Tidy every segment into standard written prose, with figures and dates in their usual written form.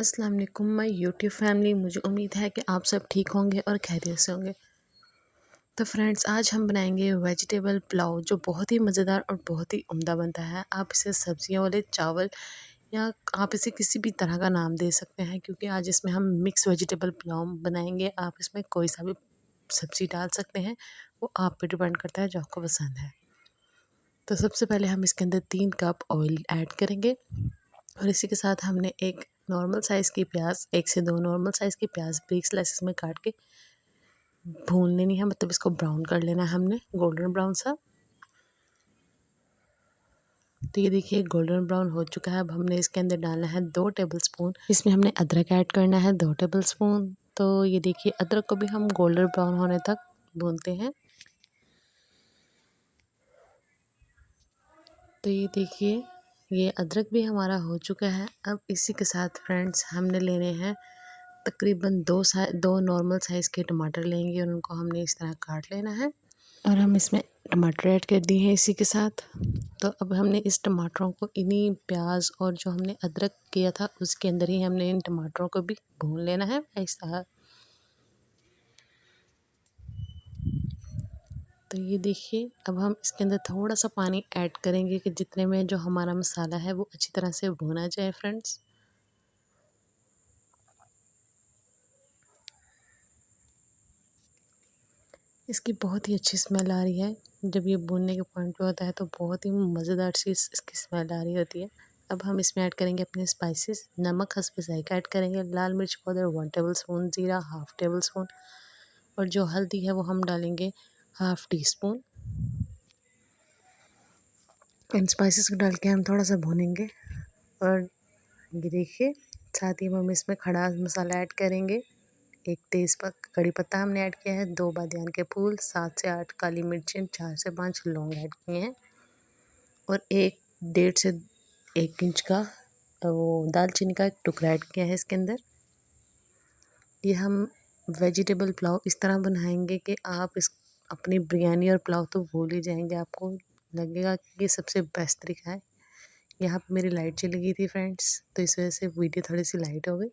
अस्सलाम वालेकुम my YouTube family. मुझे उम्मीद है कि आप सब ठीक होंगे और खैरियत से होंगे। तो फ्रेंड्स, आज हम बनाएंगे वेजिटेबल पुलाव, जो बहुत ही मज़ेदार और बहुत ही उम्दा बनता है। आप इसे सब्जियों वाले चावल या आप इसे किसी भी तरह का नाम दे सकते हैं, क्योंकि आज इसमें हम मिक्स वेजिटेबल पुलाव बनाएंगे। आप इसमें कोई सा भी सब्ज़ी डाल सकते हैं, वो आप पे डिपेंड करता है जो आपको पसंद है। तो सबसे पहले हम इसके अंदर 3 कप ऑयल ऐड करेंगे और इसी के साथ हमने एक नॉर्मल साइज़ की प्याज, 1 से 2 नॉर्मल साइज़ की प्याज बारीक स्लाइसेस में काट के भून लेनी है, मतलब इसको ब्राउन कर लेना है हमने, गोल्डन ब्राउन सा। तो ये देखिए गोल्डन ब्राउन हो चुका है। अब हमने इसके अंदर डालना है 2 टेबलस्पून, इसमें हमने अदरक ऐड करना है 2 टेबलस्पून। तो ये देखिए अदरक को भी हम गोल्डन ब्राउन होने तक भूनते हैं। तो ये देखिए ये अदरक भी हमारा हो चुका है। अब इसी के साथ फ्रेंड्स हमने लेने हैं तकरीबन 2 नॉर्मल साइज़ के टमाटर लेंगे और उनको हमने इस तरह काट लेना है और हम इसमें टमाटर ऐड कर दिए हैं इसी के साथ। तो अब हमने इस टमाटरों को इन्हीं प्याज और जो हमने अदरक किया था उसके अंदर ही हमने इन टमाटरों को भी भून लेना है ऐसा। तो ये देखिए अब हम इसके अंदर थोड़ा सा पानी ऐड करेंगे कि जितने में जो हमारा मसाला है वो अच्छी तरह से भुना जाए फ्रेंड्स। इसकी बहुत ही अच्छी स्मेल आ रही है। जब ये भूनने के पॉइंट पे होता है तो बहुत ही मज़ेदार सी इसकी स्मेल आ रही होती है। अब हम इसमें ऐड करेंगे अपने स्पाइसेस। नमक हस्ब ज़ायक़ा ऐड करेंगे, लाल मिर्च पाउडर 1 टेबलस्पून, ज़ीरा हाफ़ टेबलस्पून और जो हल्दी है वो हम डालेंगे हाफ़ टी स्पून। इन स्पाइसेस को डाल के हम थोड़ा सा भूनेंगे और ये देखिए साथ ही हम इसमें खड़ा मसाला ऐड करेंगे। 1 कड़ी पत्ता हमने ऐड किया है, 2 बादियान के फूल, 7 से 8 काली मिर्चें, 4 से 5 लौंग ऐड किए हैं और 1 से 1 इंच का वो दालचीनी का एक टुकड़ा ऐड किया है इसके अंदर। ये हम वेजिटेबल पुलाव इस तरह बनाएंगे कि आप इस अपनी बिरयानी और पुलाव तो भूल ही जाएंगे। आपको लगेगा कि ये सबसे बेस्ट तरीका है। यहाँ पे मेरी लाइट चली गई थी फ्रेंड्स, तो इस वजह से वीडियो थोड़ी सी लाइट हो गई।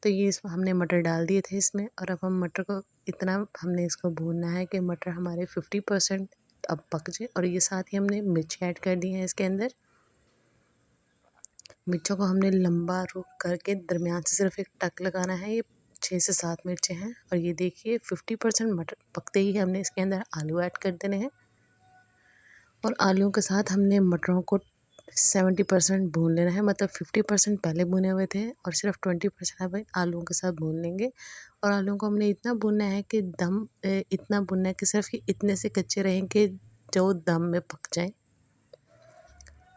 तो ये इसमें हमने मटर डाल दिए थे इसमें और अब हम मटर को इतना हमने इसको भूनना है कि मटर हमारे 50% अब पक जाए। और ये साथ ही हमने मिर्च ऐड कर दी है इसके अंदर। मिर्चों को हमने लंबा रुख करके दरमियान से सिर्फ एक टक लगाना है। ये 6 से 7 मिर्चें हैं और ये देखिए 50% मटर पकते ही हमने इसके अंदर आलू ऐड कर देने हैं और आलूओं के साथ हमने मटरों को 70% भून लेना है, मतलब 50% पहले भुने हुए थे और सिर्फ 20% अब आलूओं के साथ भून लेंगे। और आलूओं को हमने इतना भूनना है कि इतना भुनना है कि सिर्फ ये इतने से कच्चे रहें कि जो दम में पक जाएं।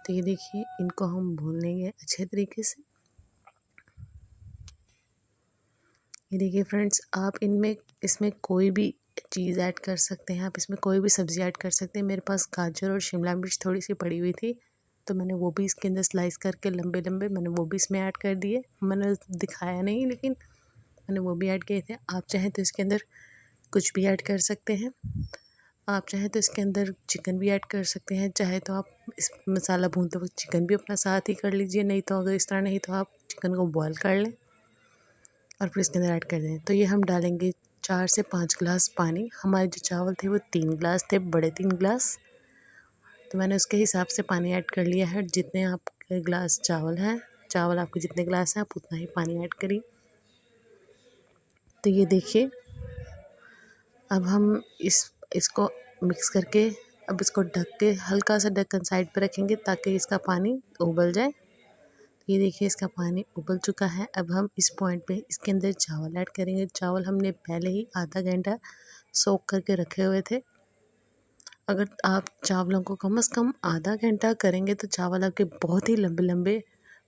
तो ये देखिए इनको हम भून लेंगे अच्छे तरीके से। ये देखिए फ्रेंड्स, आप इसमें कोई भी चीज़ ऐड कर सकते हैं, आप इसमें कोई भी सब्ज़ी ऐड कर सकते हैं। मेरे पास गाजर और शिमला मिर्च थोड़ी सी पड़ी हुई थी, तो मैंने वो भी इसके अंदर स्लाइस करके लंबे लंबे मैंने वो भी इसमें ऐड कर दिए। मैंने दिखाया नहीं, लेकिन मैंने वो भी ऐड किए थे। आप चाहें तो इसके अंदर कुछ भी ऐड कर सकते हैं। आप चाहें तो इसके अंदर चिकन भी ऐड कर सकते हैं। चाहे तो आप इस मसाला भूनते वक्त चिकन भी अपना साथ ही कर लीजिए, नहीं तो अगर इस तरह नहीं तो आप चिकन को बॉयल कर लें और फिर इसके अंदर ऐड कर दें। तो ये हम डालेंगे 4 से 5 गिलास पानी। हमारे जो चावल थे वो 3 गिलास थे, बड़े 3 गिलास। तो मैंने उसके हिसाब से पानी ऐड कर लिया है। जितने आपके गिलास चावल हैं, चावल आपके जितने गिलास हैं आप उतना ही पानी ऐड करिए। तो ये देखिए अब हम इसको मिक्स करके अब इसको ढक के हल्का सा ढक्कन साइड पे रखेंगे ताकि इसका पानी उबल जाए। ये देखिए इसका पानी उबल चुका है। अब हम इस पॉइंट पे इसके अंदर चावल ऐड करेंगे। चावल हमने पहले ही आधा घंटा सोक करके रखे हुए थे। अगर आप चावलों को कम से कम आधा घंटा करेंगे तो चावल आपके बहुत ही लंबे लंबे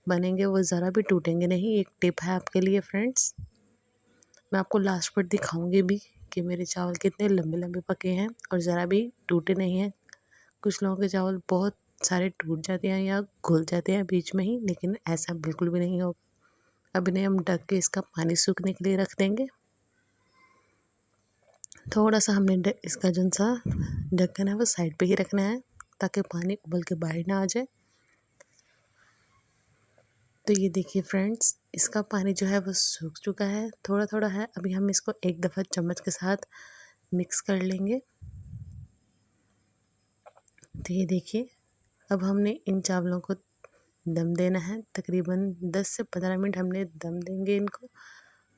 बनेंगे, वो ज़रा भी टूटेंगे नहीं। एक टिप है आपके लिए फ्रेंड्स, मैं आपको लास्ट पर दिखाऊंगी भी कि मेरे चावल कितने लंबे लंबे पके हैं और ज़रा भी टूटे नहीं हैं। कुछ लोगों के चावल बहुत सारे टूट जाते हैं या घुल जाते हैं बीच में ही, लेकिन ऐसा बिल्कुल भी नहीं होगा। अब इन्हें हम ढक के इसका पानी सूखने के लिए रख देंगे। थोड़ा सा हमने इसका जो सा ढक्कन है वो साइड पे ही रखना है ताकि पानी उबल के बाहर ना आ जाए। तो ये देखिए फ्रेंड्स, इसका पानी जो है वो सूख चुका है, थोड़ा थोड़ा है। अभी हम इसको एक दफ़ा चम्मच के साथ मिक्स कर लेंगे। तो ये देखिए, अब हमने इन चावलों को दम देना है। तकरीबन 10 से 15 मिनट हमने दम देंगे इनको।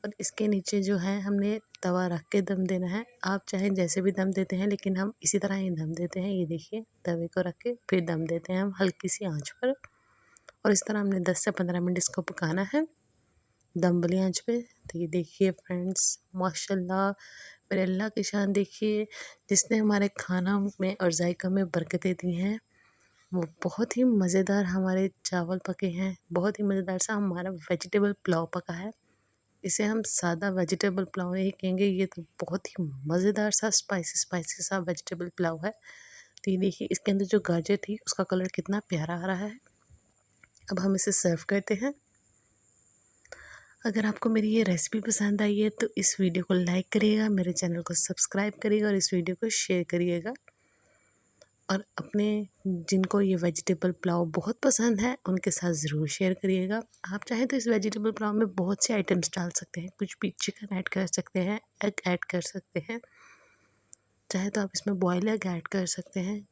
और इसके नीचे जो है हमने तवा रख के दम देना है। आप चाहे जैसे भी दम देते हैं, लेकिन हम इसी तरह ही दम देते हैं। ये देखिए, तवे को रख के फिर दम देते हैं हम हल्की सी आंच पर। और इस तरह हमने 10 से 15 मिनट इसको पकाना है दम वाली आंच पे। तो ये देखिए फ्रेंड्स, माशाल्लाह, मेरे अल्लाह की शान देखिए, जिसने हमारे खाना में और जायका में बरकतें दी हैं। वो बहुत ही मज़ेदार हमारे चावल पके हैं, बहुत ही मज़ेदार सा हमारा वेजिटेबल पुलाव पका है। इसे हम सादा वेजिटेबल पुलाव नहीं कहेंगे, ये तो बहुत ही मज़ेदार सा स्पाइसी स्पाइसी सा वेजिटेबल पुलाव है। तो ये देखिए, इसके अंदर जो गाजर थी उसका कलर कितना प्यारा आ रहा है। अब हम इसे सर्व करते हैं। अगर आपको मेरी ये रेसिपी पसंद आई है तो इस वीडियो को लाइक करिएगा, मेरे चैनल को सब्सक्राइब करिएगा और इस वीडियो को शेयर करिएगा। और अपने जिनको ये वेजिटेबल पुलाव बहुत पसंद है उनके साथ ज़रूर शेयर करिएगा। आप चाहें तो इस वेजिटेबल पुलाव में बहुत से आइटम्स डाल सकते हैं, कुछ भी चिकन ऐड कर सकते हैं, एग ऐड कर सकते हैं, चाहे तो आप इसमें बॉयल एग ऐड कर सकते हैं,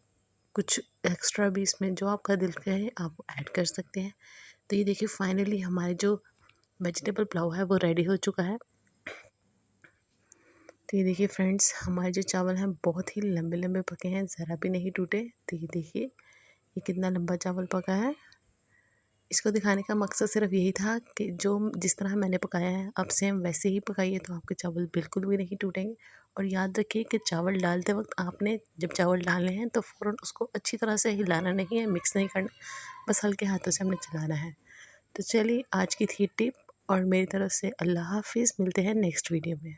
कुछ एक्स्ट्रा भी इसमें जो आपका दिल कहे आप ऐड कर सकते हैं। तो ये देखिए, फाइनली हमारे जो वेजिटेबल पुलाव है वो रेडी हो चुका है। तो ये देखिए फ्रेंड्स, हमारे जो चावल हैं बहुत ही लंबे लंबे पके हैं, ज़रा भी नहीं टूटे। तो ये देखिए, ये कितना लंबा चावल पका है। इसको दिखाने का मकसद सिर्फ यही था कि जो जिस तरह मैंने पकाया है आप सेम वैसे ही पकाइए, तो आपके चावल बिल्कुल भी नहीं टूटेंगे। और याद रखिए कि चावल डालते वक्त आपने जब चावल डालने हैं तो फ़ौरन उसको अच्छी तरह से हिलाना नहीं है, मिक्स नहीं करना, बस हल्के हाथों से हमने चलाना है। तो चलिए, आज की थी टिप, और मेरी तरफ से अल्लाह हाफिज़। मिलते हैं नेक्स्ट वीडियो में।